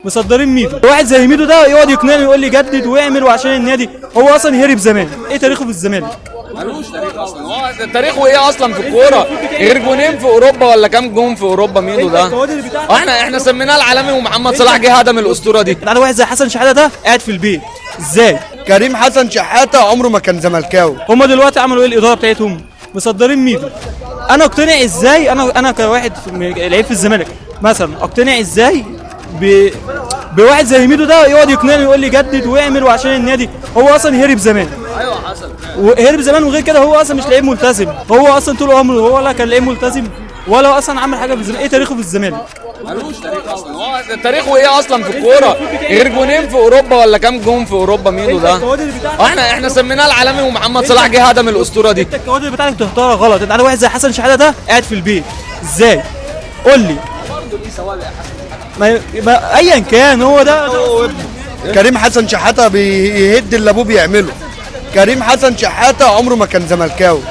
مصدرين ميدو. واحد زي ميدو ده يقعد يقنعني ويقول لي جدد واعمل وعشان النادي، هو اصلا هرب زمان. ايه تاريخه في الزمالك؟ ملوش تاريخ اصلا. هو تاريخه ايه اصلا في الكوره غير جونين في اوروبا ولا كام جون في اوروبا؟ ميدو ده احنا سميناه العالمي، ومحمد صلاح جه هدم الاسطوره دي. انا واحد زي حسن شحاته ده قاعد في البيت ازاي؟ كريم حسن شحاته عمره ما كان زملكاوي. هم دلوقتي عملوا ايه الاداره بتاعتهم؟ مصدرين ميدو. انا اقتنع ازاي؟ انا كواحد لعيب في الزمالك مثلا اقتنع ازاي بواحد زي ميدو ده يقعد يقنعني ويقول لي جدد واعمل وعشان النادي، هو اصلا هرب زمان. ايوه حصل. وهرب زمان، وغير كده هو اصلا مش لعيب ملتزم. هو اصلا طول عمره هو ولا كان لعيب ملتزم ولا اصلا عمل حاجه في الزمالك. ايه تاريخه في الزمالك؟ ملوش تاريخ اصلا. هو تاريخه ايه اصلا في الكوره غير جونين في اوروبا ولا كام جون في اوروبا؟ ميدو ده احنا سميناه العالمي، ومحمد صلاح جه هدم الاسطوره دي. انت الكوادر بتاعتك تختارها غلط. انا واحد زي حسن شحاته ده قاعد في البيت ازاي؟ قول لي. ما ايا كان هو ده كريم حسن شحاته بيهد اللي ابوه بيعمله. كريم حسن شحاته عمره ما كان زملكاوي.